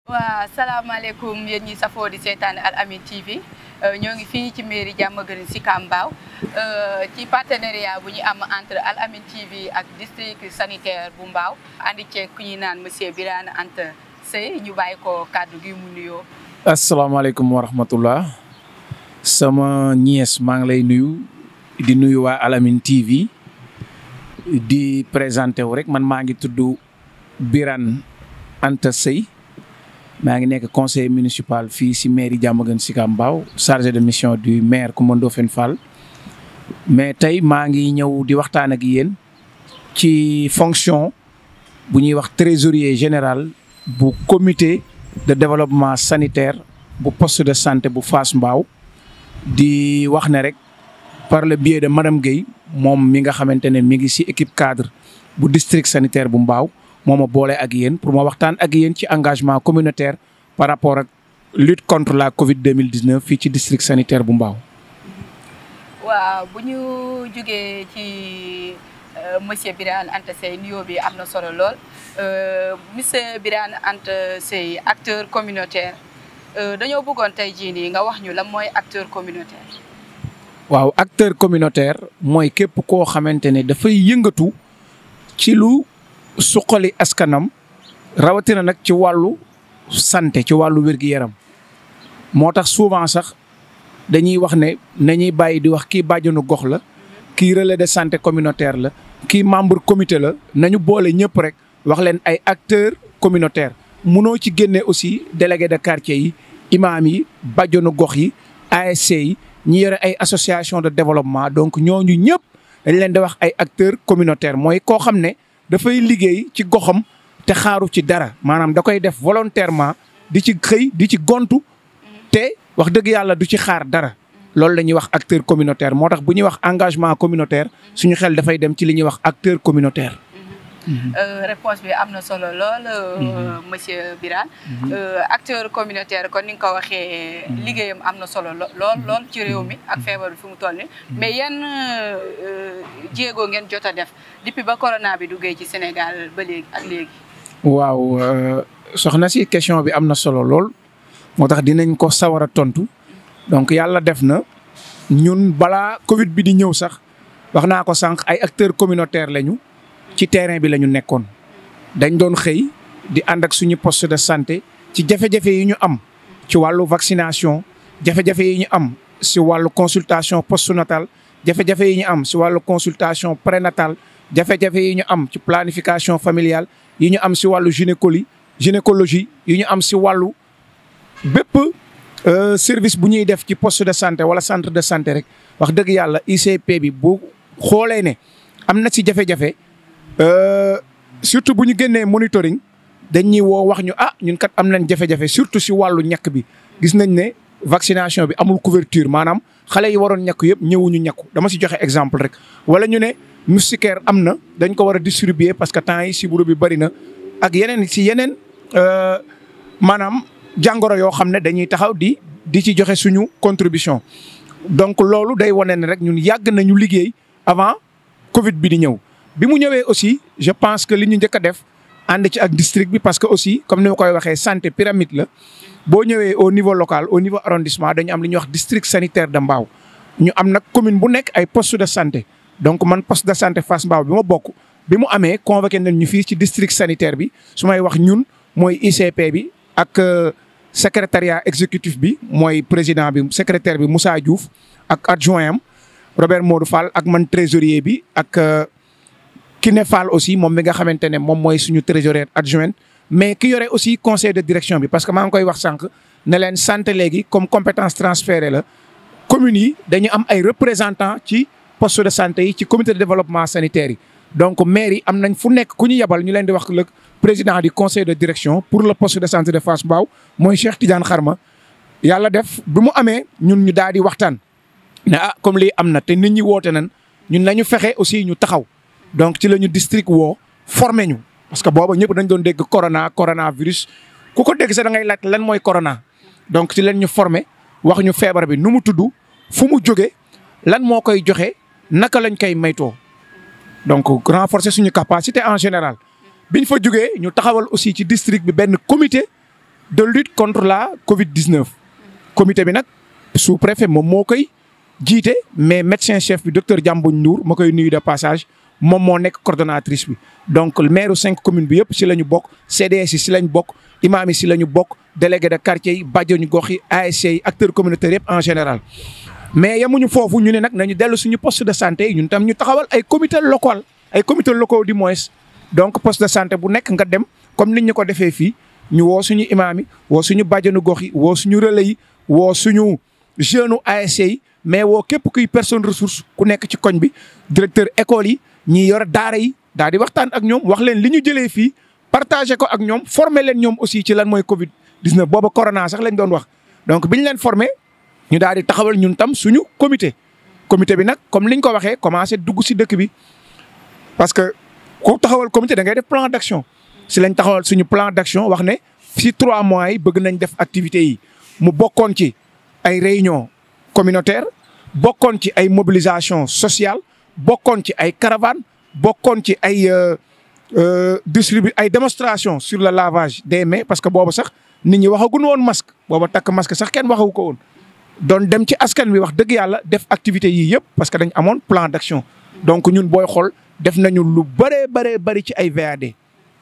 waa salaamaaleykum yéen ñi safoo di seetaan Al Amine TV ñoo ngi fii ci mairie Diamaguène Sicap Mbao ci partenariat bu ñu am entre Al Amine TV ak district sanitaire bu Mbao andi ceeg ku ñuy naan monsieur Birane Anta Seye ñu bàyyi ko kàddu gi mu nuyoo. asalaamaaleykum wa rahmatullah sama nièce maa ngi lay nuyu di nuyu waa Al Amine TV di présenté wu rek man maa ngi tudd Birane Anta Seye maa ngi nekk conseiller municipal fii si mairie Diamaguène Sicap Mbao chargé de mission du maire Coumba Ndoffène Fall mais tey maa ngi ñëw di waxtaan ak yéen ci fonction bu ñuy wax trésorier général bu comité de développement sanitaire bu poste de santé bu Fass Mbao di wax ne rek par le biais de madame Guèye moom mi nga xamante ne mi ngi si équipe cadre bu district sanitaire bu Mbao moo ma boole ak yéen pour ma waxtaan ak yéen ci engagement communautaire par rapport ak lutte contre la Covid 2019 fii ci district sanitaire bu Mbao. waaw bu ñu jugee ci monsieur Birane Anta Seye nuyoo bi am na solo lool monsieur Birane Anta Seye acteur communautaire dañoo bëggoon tey jii nii nga wax ñu lan mooy acteur communautaire. waaw acteur communautaire mooy képp koo xamante ne dafay yëngatu ci lu suqali askanam rawatina nag ci wàllu santé ci wàllu wér-gi-yaram moo tax souvent sax dañuy wax ne nañuy bàyyi di wax kii bàjjenu gox la kii relais de santé communautaire la kii membre comité la nañu boole ñëpp rek wax leen ay acteurs communautaires munoo ci génne aussi délégué de quartier yi imam yi bàjjenu gox yi ASC yi ñi yore ay association de développement donc ñooñu ñëpp dañ leen di wax ay acteurs communautaires mooy koo xam ne dafay liggéey ci goxam te xaaru ci dara maanaam da koy def volontairement di ci xëy di ci gontu te wax dëgg yàlla du ci xaar dara loolu la ñuy wax acteur communautaire moo tax bu ñuy wax engagement communautaire suñu xel dafay dem ci li ñuy wax acteur communautaire. réponse bi am na solo lool monsieur Birane acteur communautaire kon ni nga ko waxee liggéeyam am na solo lool ci réew mi ak feebar bi fi mu toll nii mais yan jéego ngeen jot a def depuis ba corona bi duggee ci Sénégal ba léegi ak léegi. waaw soxna si question bi am na solo lool moo tax dinañ ko sawar a tontu donc yàlla def na ñun balaa Covid bi di ñëw sax wax naa ko sànq ay acteurs communautaires lañu. ci terrain bi la ñu nekkoon dañ doon xëy di ànd ak suñu poste de santé ci jafe-jafe yi ñu am ci wàllu vaccination jafe-jafe yi ñu am si wàllu consultation postnatal jafe-jafe yi ñu am si wàllu consultation prénatal jafe-jafe yi ñu am ci planification familiale yi ñu am si wàllu gynécologie yi ñu am si wàllu bépp service bu ñuy def ci poste de santé wala centre de santé rek wax dëgg yàlla ICP bi bu xoolee ne am na si jafe-jafe. surtout bu ñu génnee monitoring dañuy woo wax ñu ñun kat am nañ jafe-jafe surtout si wàllu ñàkk bi gis nañ ne vaccination bi amul couverture maanaam xale yi waroon ñàkk yëpp ñëwuñu ñàkku dama si joxe exemple rek. wala ñu ne moustiquaire am na dañ ko war a distribuer parce que temps yi sibiru bi bëri na ak yeneen maanaam jàngoro yoo xam ne dañuy taxaw di ci joxe suñu contribution. donc loolu day wane ne rek ñun yàgg nañu liggéey avant Covid bi di ñëw. bi mu ñëwee aussi je pense que li ñu njëkk a def ànd ci ak district bi parce que aussi comme ni ma koy waxee santé pyramide la boo ñëwee au niveau local au niveau arrondissement dañu am li ñuy wax district sanitaire de Mbao ñu am nag commune bu nekk ay poste de santé donc man poste de santé Fass Mbao bi ma bokk bi mu amee convoqué nañ ñu fii ci district sanitaire bi su may wax ñun mooy ICP bi ak secrétariat exécutif bi mooy président bi secrétaire bi Moussa Diouf ak adjoint am Robert Modou Fall ak man trésorier bi ak Kiné Fall aussi moom mi nga xamante ne moom mooy suñu trésorier adjoint mais ki yore aussi conseil de direction bi parce que maa ngi koy wax sànq ne leen santé léegi comme compétence transférée la communes yi dañu am ay représentants ci poste de santé yi ci comité de développement sanitaire yi. donc maire yi am nañ fu nekk ku ñu yebal ñu leen di wax le président du conseil de direction pour le poste de santé de Fass Mbao mooy Cheikh Tidiane Kharma yàlla def bi mu amee ñun ñu daal di waxtaan ne comme lii am na te nit ñi woote nañ ñun nañu fexe aussi ñu taxaw. donc ci la ñu district woo formé ñu parce que booba ñëpp dañ doon dégg coronavirus ku ko dégg sax da ngay laaj lan mooy corona. donc ci leen ñu formé wax ñu feebar bi nu mu tudd fu mu jóge lan moo koy joxe naka lañ koy maytoo donc renforcer suñu capacité en général. biñ fa jógee ñu taxawal aussi ci district bi benn comité de lutte contre la Covid-19. comité bi nag sous-préfet moom moo koy jiite mais médecin chef bi docteur Diamboune Ndour ma koy nuyu de passage moom moo nekk coordonnatrice bi. donc maire 5 communes bi yëpp si la ñu bokk CDS yi si la ñu bokk imam yi si la ñu bokk délégué de quartier yi bàjjenu gox yi ASC yi acteurs communautaires yëpp en général. mais yemuñu foofu ñu ne nag nañu dellu suñu poste de santé yi ñun tam ñu taxawal ay comités locaux du moins. donc poste de santé bu nekk nga dem comme nit ñu ko defee fii ñu woo suñu imaam yi woo suñu bàjjenu gox yi woo suñu relais yi woo suñu jeune ASC yi mais woo képp kuy personne ressource ku nekk ci koñ bi directeur école yi ñi yor daara yi daal di waxtaan ak ñoom wax leen li ñu jëlee fii partagé ko ak ñoom former leen ñoom aussi ci lan mooy Covid 19 booba corona sax lañ doon wax. donc biñ leen formé ñu daal di taxawal ñun tam suñu comité bi nag comme liñ ko waxee commencé dugg si dëkk bi parce que ku taxawal comité da ngay def plan d'action si lañ taxawal suñu plan d'action wax ne si 3 mois yi bëgg nañ def activités yi mu bokkoon ci ay réunion communautaire bokkoon ci ay mobilisation sociale bokkoon ci ay caravane bokkoon ci ay ay démonstration sur le lavage des mains parce que boobu sax nit ñi waxaguñu woon masque booba takk masque sax kenn waxagu ko woon doon dem ci askan wi wax dëgg yàlla def activités yii yëpp parce que dañ amoon plan d'action donc ñun booy xool def nañu lu bëree ci ay VAD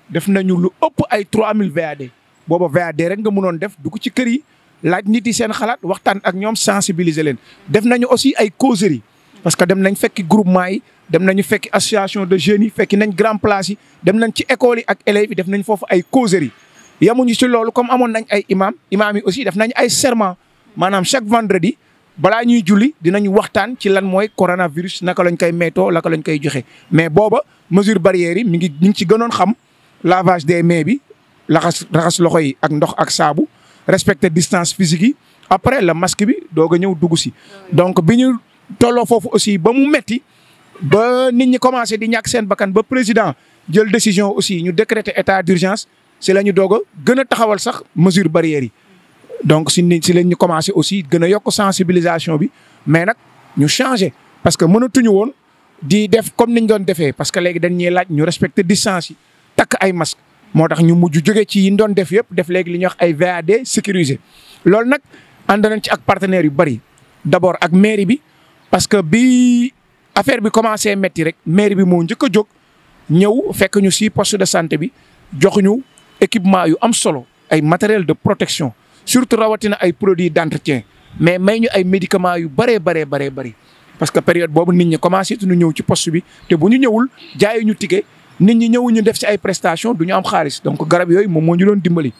def nañu lu ëpp ay 3000 VAD booba VAD rek nga mënoon def dugg ci kër yi laaj nit yi seen xalaat waxtaan ak ñoom sensibiliser leen. def nañu aussi ay causeries parce que dem nañ fekki groupement yi dem nañu fekki association de jeunes yi fekki nañ grand place yi dem nañ ci école yi ak élèves yi def nañ foofu ay causeries. yamuñu ci loolu comme amoon nañ ay imam yi aussi def nañ ay serment maanaam chaque vendredi. balaa ñuy julli dinañu waxtaan ci lan mooy coronavirus naka lañ koy méttoo naka lañ koy joxe mais booba mesure barrières yi ñu ngi ci gënoon xam lavage des mains bi raxas loxo yi ak ndox ak saabu respecter distance physique yi après le masque bi doog a ñëw dugg si. donc bi ñu tolloo foofu aussi ba mu metti ba nit ñi commencé di ñàkk seen bakkan ba président jël décision aussi ñu décréter état d'urgence si la ñu doog a gën a taxawal sax mesure barrières yi. donc si lañ ñu commencé aussi gën a yokk sensibilisation bi mais nag ñu changé parce que mënatuñu woon di def comme niñ doon defee parce que léegi dañ ñuy laaj ñu respecter distance yi takk ay masque moo tax ñu mujj jóge ci yi ñu doon def yëpp def léegi li ñuy wax ay VAD sécurisé. loolu nag ànd nañ ci ak partenaires yu bëri d'abord ak mairie bi parce que bi affaire bi commencé metti rek mairie bi moo njëkk a jóg ñëw fekk ñu si poste de santé bi jox ñu équipement yu am solo ay matériel de protection. surtout rawatina ay produits d'entretien mais may ñu ay médicaments yu bëree bëri parce que période boobu nit ñi commencé tuñu ñëw ci poste bi te bu ñu ñëwul jaayu ñu ticket nit ñi ñëwuñu def ci ay prestations du ñu am xaalis donc garab yooyu moom moo ñu doon dimbali.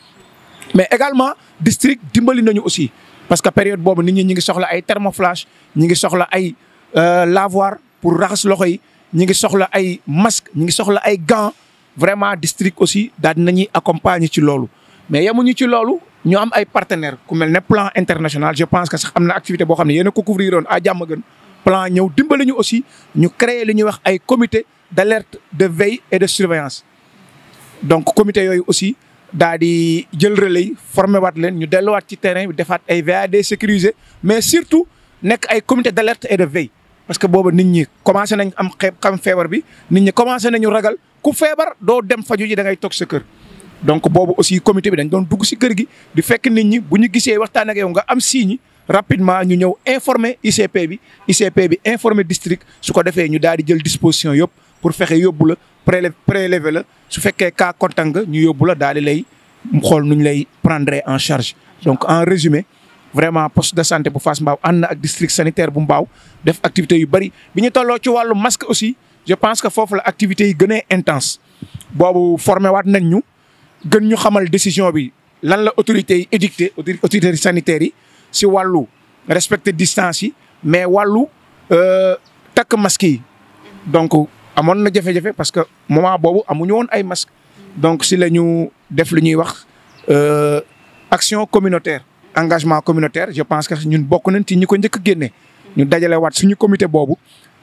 mais également district dimbali nañu aussi parce que période boobu nit ñi ngi soxla ay thermoflash ñi ngi soxla ay lavoir pour raxas loxo yi ñi ngi soxla ay masques ñi ngi soxla ay gants vraiment district aussi daal dinañuy accompagner ci loolu mais yemuñu ci loolu. ñu am ay partenaires ku mel ne plan international je pense que sax am na activité boo xam ne yéen a ko couvrir woon à Diamaguène plan ñëw dimbali ñu aussi ñu créer li ñuy wax ay comité d'alerte de veille et de surveillance. donc comité yooyu aussi daal di jël relais yi formé waat leen ñu delluwaat ci terrain bi defaat ay VAD sécurisé mais surtout nekk ay comité d'alerte et de veille parce que booba nit ñi commencé nañ am xam feebar bi nit ñi commencé nañu ragal ku feebar doo dem faju ji da ngay toog sa kër. donc boobu aussi comité bi dañ doon dugg ci kër gi di fekk nit ñi bu ñu gisee waxtaan ak yow nga am signe rapidement ñu ñëw informer ICP bi informer district su ko defee ñu daal di jël disposition yëpp pour fexe yóbbu la prélever la su fekkee cas contact nga ñu yóbbu la daal di lay xool nu ñu lay prendre en charge. donc en résumé vraiment poste de santé bu Fass Mbao ànd na ak district sanitaire bu Mbao def activités yu bëri bi ñu tolloo ci wàllu masque aussi je pense que foofu la activités yi gën a intense boobu formé waat nañ ñu. gën ñu xamal décision bi lan la autorités yi édicté autorités sanitaires yi si wàllu respecter distance yi mais wàllu takk masque yi donc amoon na jafe-jafe parce que moment boobu amuñu woon ay masque donc si la ñu def lu ñuy wax action communautaire engagement communautaire je pense que ñun bokk nañ ci ñi ko njëkk a génne ñu dajale waat suñu comité boobu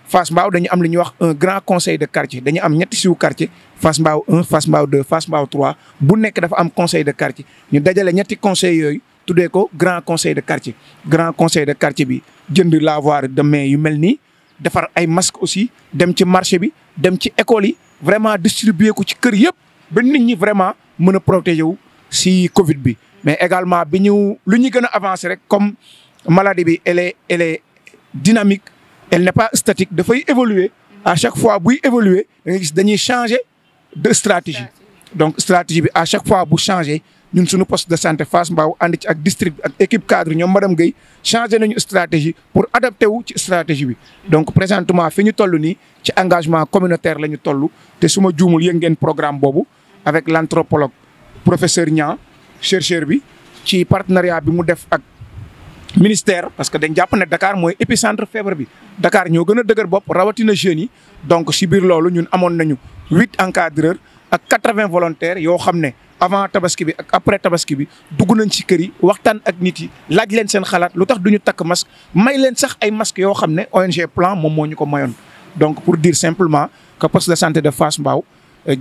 Fass Mbao dañu am lu ñuy wax un grand conseil de quartier dañu am ñetti sous quartier Fass Mbao 1 Fass Mbao 2 Fass Mbao 3 bu nekk dafa am conseil de quartier ñu dajale ñetti conseils yooyu tuddee ko grand conseil de quartier. grand conseil de quartier bi jënd lavoir de main yu mel nii defar ay masques aussi dem ci marché bi dem ci école yi vraiment distribuer ko ci kër yëpp ba nit ñi vraiment mën a protéger wu si Covid bi mais également bi ñu lu ñu gën a avancer rek comme maladie bi elle est dynamique elle n'est pas statique dafay évoluer à chaque fois buy évoluer da ngay gis dañuy changer de stratégie donc stratégie bi à chaque fois bu changer ñun suñu poste de santé Fass Mbao ànd ci ak district ak équipe cadre ñoom madame Guèye changer nañu stratégie pour adapter wu ci stratégie bi donc présentement fi ñu toll nii ci engagement communautaire la ñu toll te su ma juumul yëg ngeen programme boobu avec l'anthropologue professeur Niang chercheur bi ci partenariat bi mu def ak ministère parce que dañ jàpp ne Dakar mooy épicentre feebar bi Dakar ñoo gën a dëgër bopp rawatina jeunes yi donc si biir loolu ñun amoon nañu 8 encadreurs ak 80 volontaires yoo xam ne avant tabaski bi ak après tabaski bi dugg nañ ci kër yi waxtaan ak nit yi laaj leen seen xalaat lu tax duñu takk masque may leen sax ay masques yoo xam ne ONG Plan moom moo ñu ko mayoon. donc pour dire simplement que poste de santé de Fass Mbao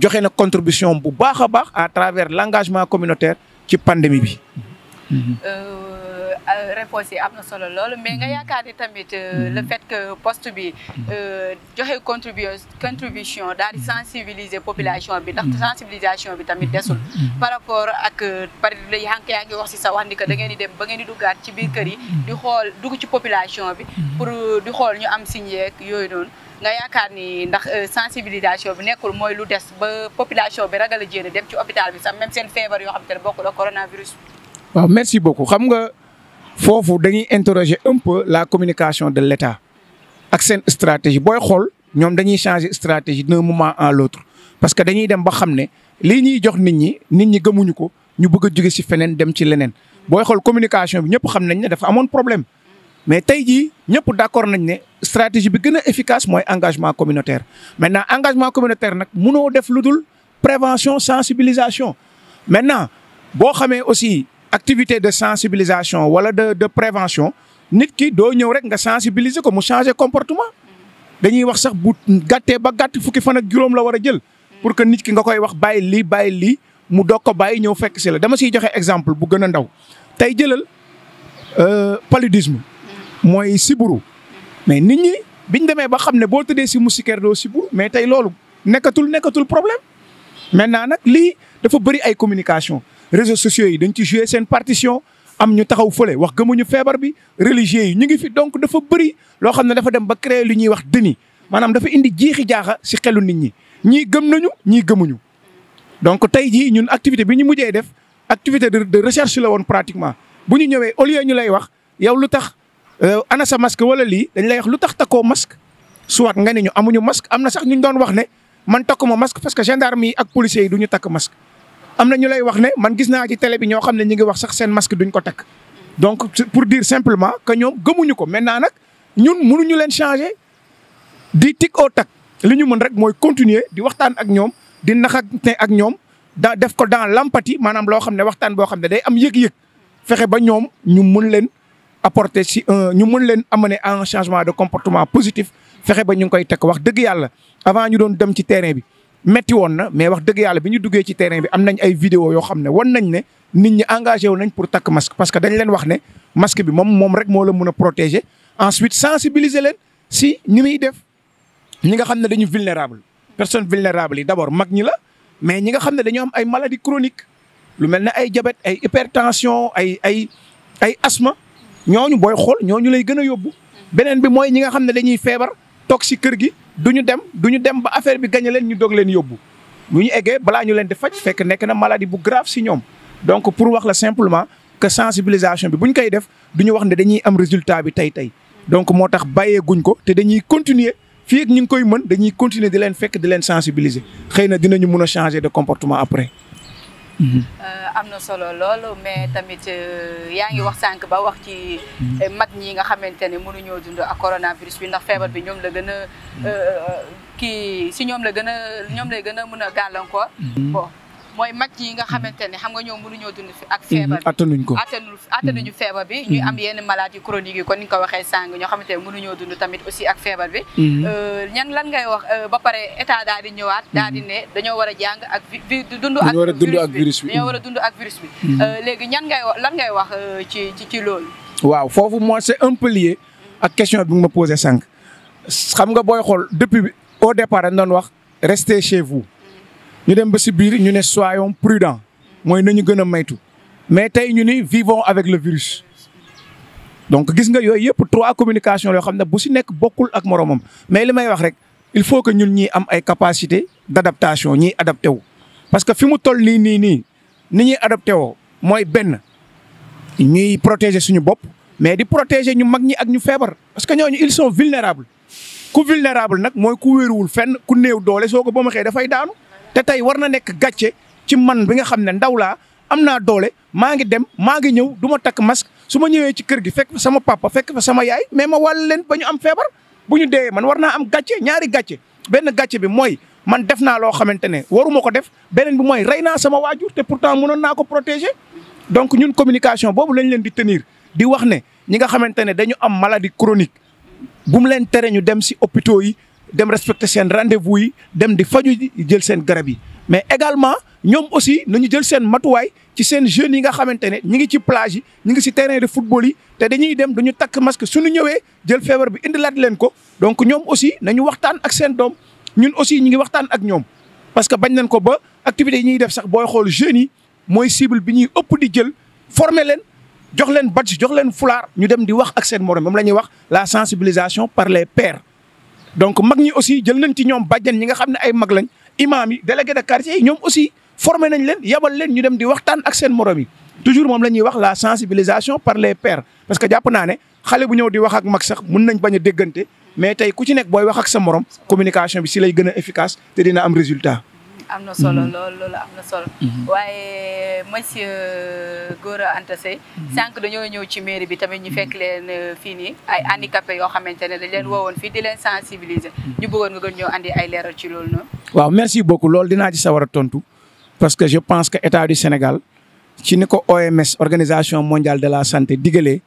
joxe na contribution bu baax a baax à travers l'engagement communautaire ci pandémie bi. réponse yi am na solo loolu mais nga yaakaar ni tamit le fait que poste bi joxe contribution daal di sensibiliser population bi ndax sensibilisation bi tamit desul par rapport ak par exemple yaa ngi wax si sa wax ni que da ngeen di dem ba ngeen di duggaat ci biir kër yi di xool dugg ci population bi pour di xool ñu am signe yeeg yooyu noonu nga yaakaar ni ndax sensibilisation bi nekkul mooy lu des ba population bi ragal a jéem dem ci hôpital bi sax même seen feebar yoo xam te ne bokkul ak coronavirus. waaw merci beaucoup xam nga. foofu dañuy interroger un peu la communication de l'État ak seen stratégie booy xool ñoom dañuy changer stratégie d'un moment à l'autre parce que dañuy dem ba xam ne lii ñuy jox nit ñi gëmuñu ko ñu bëgg a jóge ci feneen dem ci leneen booy xool communication bi ñëpp xam nañ ne dafa amoon problème mais tey jii ñëpp d'accord nañ ne stratégie bi gën a efficace mooy engagement communautaire maintenant engagement communautaire nag mënoo def lu dul prévention sensibilisation maintenant boo xamee aussi activité de sensibilisation wala de prévention nit ki doo ñëw rek nga sensibiliser ko mu changer comportement dañuy wax sax bu gàttee ba gàtt fukki fan ak juróom la war a jël pour que nit ki nga koy wax bàyyi lii mu doog ko bàyyi ñëw fekk si la dama siy joxe exemple bu gën a ndaw tey jëlal paludisme mooy siburu mais nit ñi biñ demee ba xam ne boo tëddee si moustiquaire doo siburu mais tey loolu nekkatul problème maintenant nag lii dafa bëri ay communication réseaux sociaux yi dañ ci jouer seen partition am ñu taxaw fële wax gëmuñu feebar bi religieux yi ñu ngi fi donc dafa bëri loo xam ne dafa dem ba créer lu ñuy wax déni maanaam dafa indi jiixi jaaxa si xelu nit ñi ñii gëm nañu ñii gëmuñu. donc tey jii ñun activité bi ñu mujjee def activité de recherche la woon pratiquement bu ñu ñëwee au lieu ñu lay wax yow lu tax ana sa masque wala lii dañ lay wax lu tax takkoo masque soit nga ne ñu amuñu masque am na sax ñu doon wax ne man takkuma masque parce que gendarme yi ak policiers yi du ñu takk masque. am na ñu lay wax ne man gis naa ci télé bi ñoo xam ne ñu ngi wax sax seen masque duñ ko takk donc pour dire simplement que ñoom gëmuñu ko maintenant nag ñun mënuñu leen changer di tic au tac li ñu mën rek mooy continuer di waxtaan ak ñoom di naxante ak ñoom def ko dans l'empathie maanaam loo xam ne waxtaan boo xam ne day am yëg-yëg fexe ba ñoom ñu mën leen apporter ñu mën leen amener à un changement de comportement positif fexe ba ñu ngi koy teg wax dëgg yàlla avant ñu doon dem ci terrain bi. metti woon na mais wax dëgg yàlla bi ñu duggee ci terrain bi am nañ ay vidéo yoo xam ne wan nañ ne nit ñi engagé wu nañ pour takk masque parce que dañ leen wax ne masque bi moom rek moo la mën a protéger ensuite sensibiliser leen si ñi muy def ñi nga xam ne dañu vulnérable personnes vulnérables yi d'abord mag ñi la mais ñi nga xam ne dañoo am ay maladies chroniques lu mel ne ay diabète ay hypertension ay asthme ñooñu booy xool ñooñu lay gën a yóbbu beneen bi mooy ñi nga xam ne dañuy feebar toog si kër gi duñu dem ba affaire bi gañe leen ñu doog leen yóbbu bu ñu eggee balaa ñu leen di faj fekk nekk na maladie bu grave si ñoom donc pour wax la simplement que sensibilisation bi bu ñu koy def duñu wax ne dañuy am résultat bi tey donc moo tax bàyyee guñ ko te dañuy continuer fii ak ñu ngi koy mën dañuy continuer di leen fekk di leen sensibiliser xëy na dinañu mun a changer de comportement après. am na solo loolu mais tamit yaa ngi wax sànq ba wax ci mag ñi nga xamante ne mënuñoo dund ak coronavirus bi ndax feebar bi ñoom la gën a ñoom lay gën a mën a gàllankoor. bon mooy mag yi nga xamante ne xam nga ñoom mënuñoo dund ak feebar bi attanuñu feebar bi ñuy am yenn maladies chroniques yi kon ni nga ko waxee sàng ñoo xamante ne mënuñoo dund tamit aussi ak feebar bi lan ngay wax ba pare état daal di ñëwaat daal di ne dañoo war a jàng ak dund ak virus bi dañoo war a dund ak virus bi léegi lan ngay wax ci loolu waaw foofu moi c'est un peu lié ak question bi nga ma posé sànq xam nga booy xool depuis au départ dañ doon wax restez chez vous ñu dem ba si biir ñu ne soyons prudents mooy nañu gën a maytu mais tey ñu ni vivons avec le virus. donc gis nga yooyu yëpp 3 communication yoo xam ne bu si nekk bokkul ak moromam mais li may wax rek il faut que ñun ñi am ay capacité d'adaptation ñiy adapté wu. parce que fi mu toll nii ni ñuy adapté woo mooy benn ñuy protéger suñu bopp mais di protéger ñu mag ñi ak ñu feebar parce que ñooñu ils sont vulnérables. ku vulnérable nag mooy ku wéeruwul fenn ku néew doole soo ko ba ma xëy dafay daanu te tey war na nekk gàcce ci man bi nga xam ne ndaw laa am naa doole maa ngi dem maa ngi ñëw du ma takk masque su ma ñëwee ci kër gi fekk fa sama papa fekk fa sama yaay mais ma wàll leen ba ñu am feebar bu ñu dee man war naa am gàcce ñaari gàcce benn gàcce bi mooy man def naa loo xamante ne waruma ko def beneen bi mooy rey naa sama waajur te pourtant mënoon naa ko protéger. donc ñun communication boobu lañ leen di tenir di wax ne ñi nga xamante ne dañu am maladie chronique bu mu leen tere ñu dem si hôpitaux yi dem respecter seen rendez-vous yi dem di faju ji jël seen garab yi mais également ñoom aussi nañu jël seen matuwaay ci seen jeunes yi nga xamante ne ñi ngi ci plage yi ñi ngi si terrain de football yi te dañuy dem duñu takk masque suñu ñëwee jël feebar bi indilaat leen ko donc ñoom aussi nañu waxtaan ak seen doom ñun aussi ñi ngi waxtaan ak ñoom parce que bañ nañ ko ba activités yi ñuy def sax booy xool jeunes yi mooy cible bi ñuy ëpp di jël former leen jox leen badge jox leen fulaar ñu dem di wax ak seen morom moom la ñuy wax la sensibilisation par les pairs. donc mag ñi aussi jël nañ ci ñoom bàjjen ñi nga xam ne ay mag lañ imam yi délégué de quartier yi ñoom aussi formé nañ leen yabal leen ñu dem di waxtaan ak seen morom yi toujours moom la ñuy wax la sensibilisation par les pairs. parce que jàpp naa ne xale bu ñëw di wax ak mag sax mun nañ bañ a déggante mais tey ku ci nekk booy wax ak sa morom communication bi si lay gën a efficace te dina am résultat. am na solo loolu am na solo. waaye monsieur Gora Anta Seye. sànq dañoo ñëw ci mairie bi tamit ñu fekk leen fii nii ay handicapés yoo xamante ne dañ leen woowoon fii di leen sensibiliser. ñu bëggoon nga gën ñoo andi ay leeral ci loolu noonu. waaw merci beaucoup loolu dinaa ci sawar a tontu parce que je pense que état du Sénégal ci ni ko OMS organisation mondiale de la santé digalee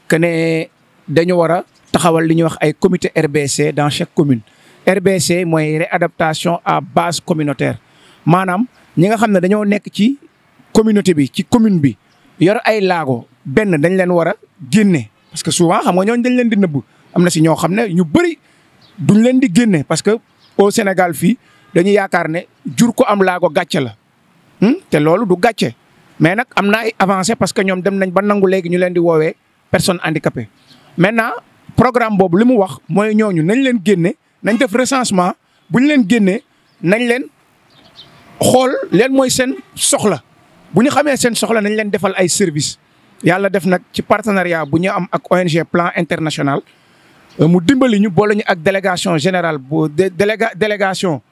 que ne dañu war a taxawal li ñuy wax ay comité RBC dans chaque commune. RBC mooy réadaptation à base communautaire maanaam ñi nga xam ne dañoo nekk ci communauté bi ci commune bi yor ay laago benn dañ leen war a génne parce que souvent xam nga ñooñu dañ leen di nëbb am na si ñoo xam ne ñu bëri duñ leen di génne parce que au Sénégal fii dañuy yaakaar ne jur ko am laago gàcce la te loolu du gàcce mais nag am na ay avancé parce que ñoom dem nañ ba nangu léegi ñu leen di woowee personne handicapée. maintenant programme boobu li mu wax mooy ñooñu nañ leen génne. nañ def recensement bu ñu leen génnee nañ leen xool leen mooy seen soxla bu ñu xamee seen soxla nañ leen defal ay services yàlla def nag ci partenariat bu ñu am ak ONG Plan International mu dimbali ñu boole ñu ak délégation générale bu délégation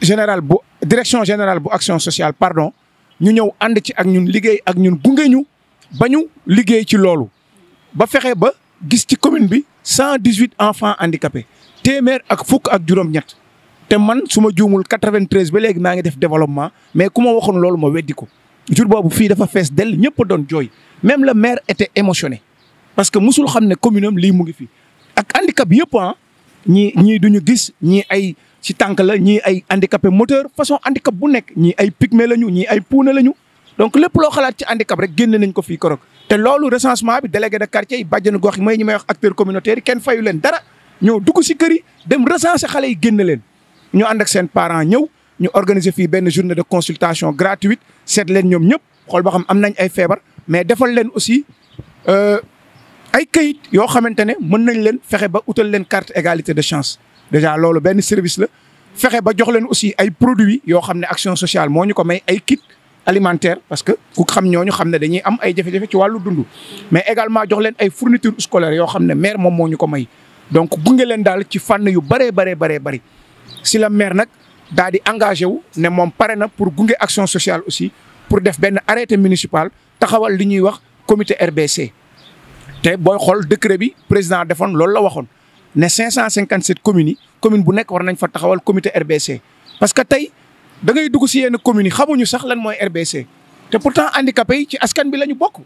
générale bu direction générale bu action sociale pardon ñu ñëw ànd ci ak ñun liggéey ak ñun gunge ñu ba ñu liggéey ci loolu ba fexe ba gis ci commune bi 118 enfants handicapés. téeméer ak fukk ak juróom-ñett te man su ma juumul 93 ba léegi maa ngi def développement mais ku ma waxoon loolu ma weddi ko jur boobu fii dafa fees dell ñëpp doon jooy même le maire était émotionné parce que musul xam ne commune am lii mu ngi fi ak handicap yëpp ñii duñu gis ñii ay ci tànk la ñii ay handicapé moteur façon handicap bu nekk ñii ay pygmée lañu ñii ay puuna lañu donc lépp loo xalaat ci handicap rek génne nañ ko fii korog te loolu recensement bi délégué de quartier yi bàjjenu gox yi mooy ñi may wax acteurs communautaires yi kenn fayu leen dara. ñoo dugg si kër yi dem recenser xale yi génn leen ñu ànd ak seen parents ñëw ñu organiser fii benn journée de consultation gratuite seet leen ñoom ñëpp xool ba xam am nañ ay feebar mais defal leen aussi ay kayit yoo xamante ne mën nañ leen fexe ba utal leen carte égalité de chance. déjà loolu benn service la fexe ba jox leen aussi ay produits yoo xam ne action sociale moo ñu ko may ay kit alimentaire parce que ku xam ñooñu xam ne dañuy am ay jafe-jafe ci wàllu dund mais également jox leen ay fournitures scolaires yoo xam ne maire moom moo ñu ko may. donc gunge leen daal ci fànn yu bëree si la maire nag daal di engagé wu ne moom pare na pour gunge action sociale aussi pour def benn arrêté municipal taxawal li ñuy wax comité RBC. te booy xool décret bi président defoon loolu la waxoon ne 557 communes yi commune bu nekk war nañ fa taxawal comité RBC. parce que tey da ngay dugg si yenn communes yi xamuñu sax lan mooy RBC te pourtant handicapé yi ci askan bi la ñu bokk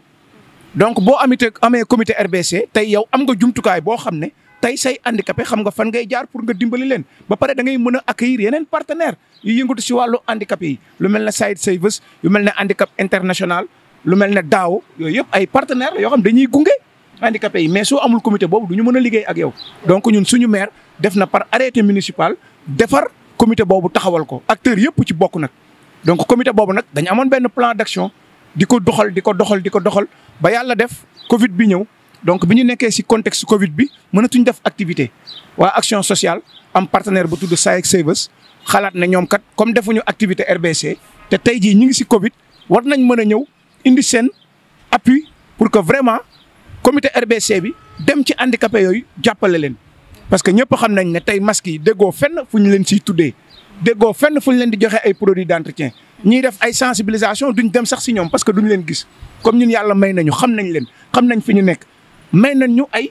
donc boo amee comité RBC tey yow am nga jumtukaay boo xam ne. tey say handicapé xam nga fan ngay jaar pour nga dimbali leen ba pare da ngay mën a accueillir yeneen partenaire yu yëngatu si wàllu handicapé yi lu mel ne Side Savers yu mel ne handicap international lu mel ne daaw yooyu yëpp ay partenaires la yoo xam dañuy gunge handicapé yi mais soo amul comité boobu du ñu mën a liggéey ak yow. donc ñun suñu maire def na par arrêté municipal defar comité boobu taxawal ko acteurs yëpp ci bokk nag donc comité boobu nag dañu amoon benn plan d'action di ko doxal ba yàlla def Covid bi ñëw donc bi ñu nekkee ci contexte Covid bi mënatuñ def activité waa action sociale am partenaire bu tudd SAEC Savers xalaat ne ñoom kat comme defuñu activité RBC te tey jii ñu ngi ci Covid war nañ mën a ñëw indi seen appui pour que vraiment comité RBC bi dem ci handicapé yooyu jàppale leen. parce que ñëpp xam nañ ne tey masques yi déggoo fenn fu ñu leen ciy tuddee déggoo fenn fu ñu leen di joxe ay produits d'entretien ñiy def ay sensibilisation duñ dem sax ci ñoom parce que duñ leen gis comme ñun yàlla may nañu xam nañ leen xam nañ fi ñu nekk. may nañ ñu ay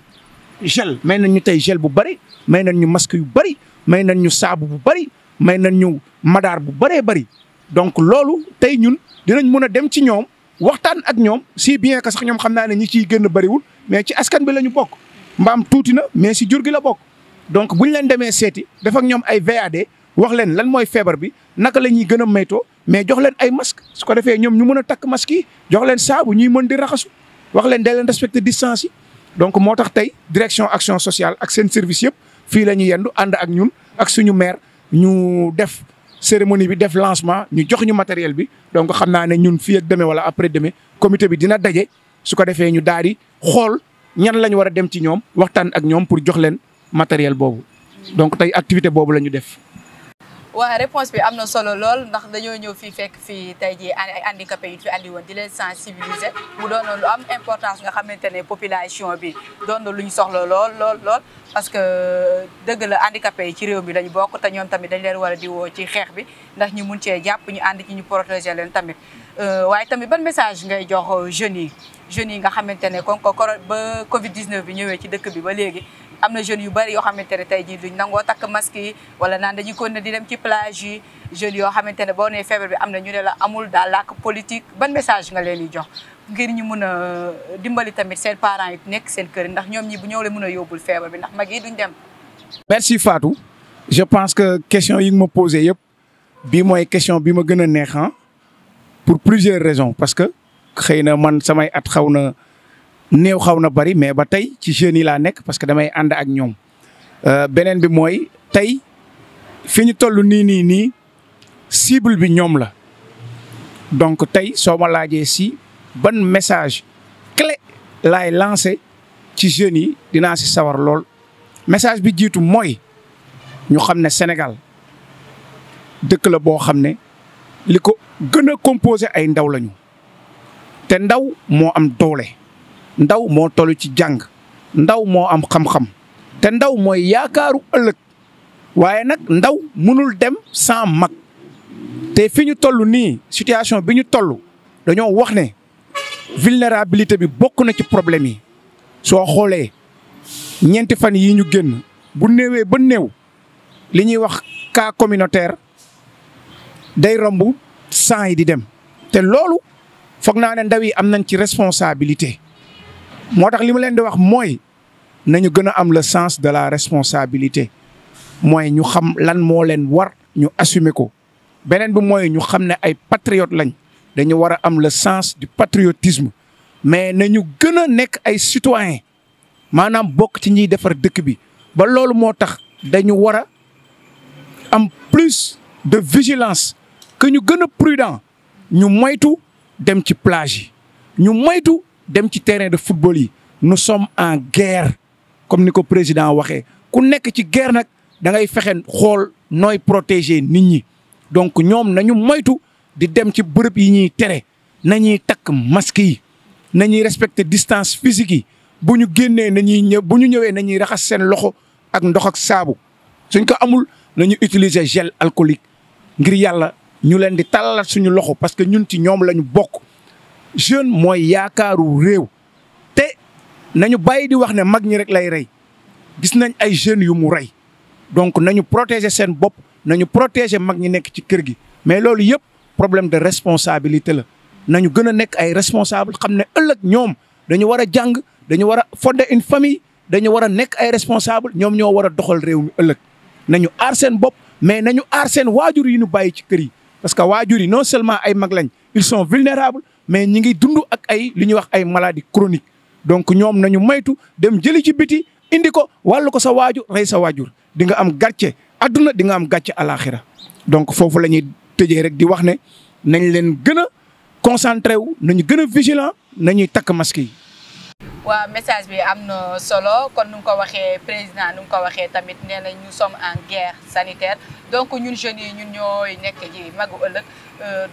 gel may nañ ñu tey gel bu bari may nañ ñu masque yu bari may nañ ñu saabu bu bari may nañ ñu madaar bu bëree bari donc loolu tey ñun dinañ mën a dem ci ñoom waxtaan ak ñoom si bien que sax ñoom xam naa ne ñi ciy gën a bariwul mais ci askan bi la ñu bokk mbaam tuuti na mais si jur gi la bokk. donc bu ñu leen demee seeti def ak ñoom ay VAD wax leen lan mooy feebar bi naka la ñuy gën a maytoo mais jox leen ay masque su ko defee ñoom ñu mën a takk masque yi jox leen saabu ñuy mën di raxasu wax leen day leen respecter distance yi. donc moo tax tey direction action sociale ak seen service yëpp fii la ñu yendu ànd ak ñun ak suñu maire ñu def cérémonie bi def lancement ñu jox ñu matériel bi donc xam naa ne ñun fii ak demain wala après demain comité bi dina daje su ko defee ñu daal di xool ñan la ñu war a dem ci ñoom waxtaan ak ñoom pour jox leen matériel boobu donc tey activité boobu la ñu def. waaw réponse bi am na solo lool ndax dañoo ñëw fii fekk fii tey jii ay handicapé yu fi andi woon di leen sensibiliser mu doon lu am importance nga xamante ne population bi doon na lu ñu soxla lool parce que dëgg la handicapé yi ci réew mi lañu bokk te ñoom tamit dañ leen war a di woo ci xeex bi ndax ñu mun cee jàpp ñu ànd ci ñu protéger leen tamit waaye tamit ban message ngay jox jeunes yi nga xamante ne kon ko ba Covid 19 bi ñëwee ci dëkk bi ba léegi. am na jeunes yu bari yoo xamante ne tey jii duñ nangoo takk masque yi wala naan dañuy continuer di dem ci plage yi jeunes yoo xamante ne boo nee feebar bi am na ñu ne la amul daal làkk politique ban message nga leen di jox ngir ñu mun a dimbali tamit seen parents yi nekk seen kër ndax ñoom ñi bu ñëw la mun a yóbbul feebar bi ndax mag yi duñ dem. merci Fatou je pense que question yi nga ma posé yëpp bii mooy question bi ma gën a neex pour plusieurs raisons parce que xëy na man samay at xaw na bari mais ba tey ci jeunes yi laa nekk parce que damay ànd ak ñoom beneen bi mooy tey fi ñu toll nii cible bi ñoom la donc tey soo ma laajee si ban message clé laay lancé ci jeunes yi dinaa si sawar lool message bi jiitu mooy ñu xam ne Sénégal dëkk la boo xam ne li ko gën a composé ay ndaw lañu te ndaw moo am doole. ndaw moo toll ci jàng ndaw moo am xam-xam te ndaw mooy yaakaaru ëllëg waaye nag ndaw mënul dem sans mag te fi ñu toll nii situation bi ñu toll dañoo wax ne vulnérabilité bi bokk na ci problème yi soo xoolee ñeenti fan yi ñu génn bu néewee ba néew li ñuy wax cas communautaire day romb 100 yi di dem te loolu foog naa ne ndaw yi am nañ ci responsabilité. moo tax li ma leen di wax mooy nañu gën a am le sens de la responsabilité mooy ñu xam lan moo leen war ñu assumer ko beneen bi mooy ñu xam ne ay patriotes lañ dañu war a am le sens du patriotisme mais nañu gën a nekk ay citoyens maanaam bokk ci ñiy defar dëkk bi ba loolu moo tax dañu war a am plus de vigilance que ñu gën a prudent ñu moytu dem ci plage yi ñu moytu dem ci terrain de football yi nous sommes en guerre comme ni ko président waxee ku nekk ci guerre nag da ngay fexe xool nooy protéger nit ñi donc ñoom nañu moytu di dem ci bërëb yi ñuy tere nañuy takk masque yi nañuy respecter distance physique yi bu ñu génnee bu ñu ñëwee nañuy raxas seen loxo ak ndox ak saabu suñ ko amul nañu utiliser gel alcoolique ngir yàlla ñu leen di tàllal suñu loxo parce que ñun ci ñoom lañu bokk. jeune mooy yaakaaru réew te nañu bàyyi di wax ne mag ñi rek lay rey gis nañ ay jeunes yu mu rey donc nañu protéger seen bopp nañu protéger mag ñi nekk ci kër gi mais loolu yëpp problème de responsabilité la nañu gën a nekk ay responsable xam ne ëllëg ñoom dañu war a jàng dañu war a fonder une famille dañu war a nekk ay responsable ñoom ñoo war a doxal réew mi ëllëg nañu aar seen bopp mais nañu aar seen waajur yi ñu bàyyi ci kër yi parce que waajur yi non seulement ay mag lañ ils sont vulnérables mais ñi ngi dund ak ay li ñuy wax ay maladies chroniques donc ñoom nañu maytu dem jëli ci biti indi ko wàllu ko sa waajur rey sa waajur di nga am gàcce adduna di nga am gàcce alaxira donc foofu la ñuy tëjee rek di wax ne nañ leen gën a concentré wu nañu gën a vigilant nañuy takk masque yi. waaw message bi am na solo kon nu nga ko waxee président nu nga ko waxee tamit nee na nous sommes en guerre sanitaire donc ñun jeunes yi ñun ñooy nekk ji magu ëllëg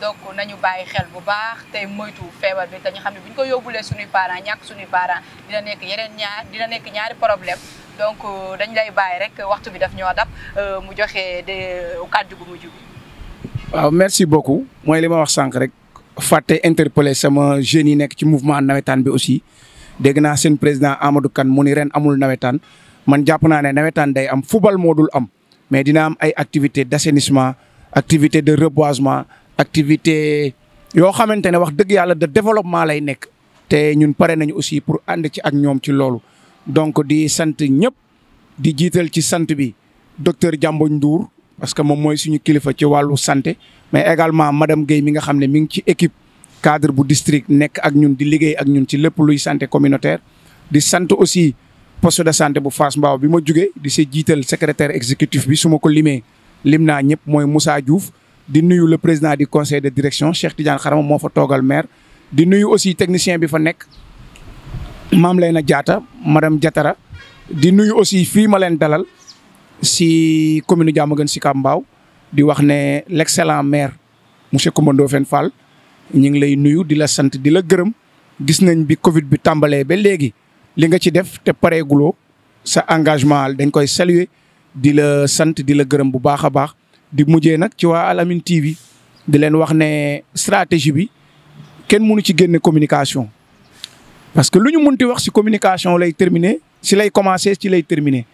donc nañu bàyyi xel bu baax tey moytu feebar bi te ñu xam ne bu ñu ko yóbbulee suñuy parents ñàkk suñuy parents dina nekk ñaari problème donc dañ lay bàyyi rek waxtu bi daf ñoo dab mu joxe kàddu gu mujj bi. waaw merci beaucoup mooy li ma wax sànq rek fàtte interpeller sama jeunes yi nekk ci mouvement nawetaan bi aussi. dégg naa seen président Amadou Kane mu ni ren amul nawetaan man jàpp naa ne nawetaan day am football moo dul am mais dina am ay activités d'assainissement activité de reboisement activité yoo xamante ne wax dëgg yàlla de développement lay nekk. te ñun pare nañu aussi pour ànd ci ak ñoom ci loolu donc di sant ñëpp di jiital ci sant bi docteur Diambogne Ndour parce que moom mooy suñu kilifa ci wàllu santé mais également madame Guèye mi nga xam ne mi ngi ci équipe. cadre bu district nekk ak ñun di liggéey ak ñun ci lépp luy santé communautaire di sant aussi poste de santé bu Fass Mbao bi ma jugee di si jiital secrétaire exécutif bi su ma ko lim naa ñëpp mooy Moussa Diouf di nuyu le président du conseil de direction Cheikh Tidiane Kharama moo fa toogal maire di nuyu aussi technicien bi fa nekk Mame Leyna Diatta madame Diatara di nuyu aussi fii ma leen dalal si commune Diamaguène Sicap Mbao di wax ne l'excellent maire monsieur Coumba Ndoffène Fall ñu ngi lay nuyu di la sant di la gërëm gis nañ bi Covid bi tàmbalee ba léegi li nga ci def te pareeguloo sa engagement dañ koy saluer di la sant di la gërëm bu baax a baax di mujjee nag ci waa Al Amine TV di leen wax ne stratégie bi kenn mënu ci génne communication. parce que lu ñu mënti wax ci communication lay terminer ci lay commencer ci lay terminer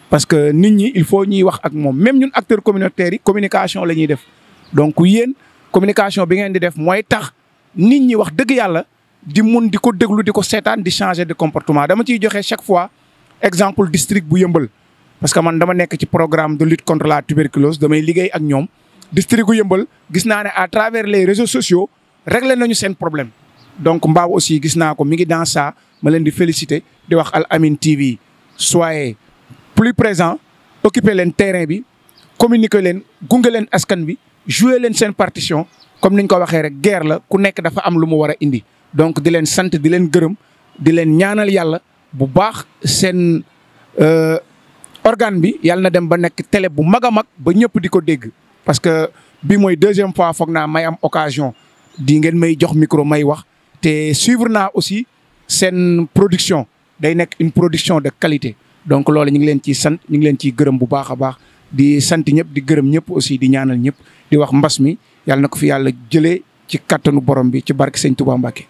parce que nit ñi il faut ñuy wax ak moom même ñun acteurs communautaires yi communication la ñuy def donc yéen. communication bi ngeen di def mooy tax nit ñi wax dëgg yàlla di mun di ko déglu di ko seetaan di changer de comportement dama ciy joxe chaque fois exemple district bu Yëmbal parce que man dama nekk ci programme de lutte contre la tuberculose damay liggéey ak ñoom district bu Yëmbal gis naa ne à travers les réseaux sociaux réglé nañu seen problème donc Mbao aussi gis naa ko mi ngi dans ça ma leen di féliciter di wax Al Amine TV soyez plus présent occuper leen terrain bi communiquer leen gunge leen askan bi jouer leen seen partition comme niñ ko waxee rek guerre la ku nekk dafa am lu mu war a indi donc di leen sant di leen gërëm di leen ñaanal yàlla bu baax seen organe bi yàlla na dem ba nekk télé bu mag a mag ba ñëpp di ko dégg parce que bi mooy deuxième fois foog naa may am occasion di ngeen may jox micro may wax te suivre naa aussi seen production day nekk une production de qualité donc loolu ñu ngi leen ciy sant ñu ngi leen ciy gërëm bu baax a baax di sant ñëpp di gërëm ñëpp aussi di ñaanal ñëpp di wax mbas mi yàlla na ko fi yàlla jëlee ci kattanu borom bi ci barke Sëñ Touba Mbacké.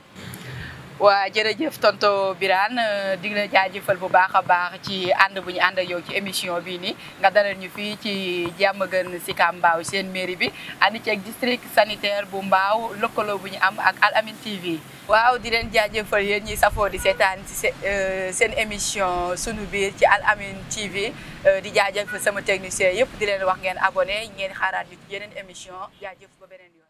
waa jërëjëf tonto Birane di la jaajëfal bu baax a baax ci ànd bu ñu ànd ak yow ci émission bii nii nga dalal ñu fii ci Diamaguène Sicap Mbao seen mairie bi ànd ci ak district sanitaire bu Mbao lëkkaloo bu ñu am ak Al Amine TV. waaw di leen jaajëfal yéen ñi safoo di seetaan ci seen émission sunu biir ci Al Amine TV di jaajëfal sama technicien yëpp di leen wax ngeen abonné ngeen xaaraat ñu ci yeneen émission jaajëf ba beneen yoon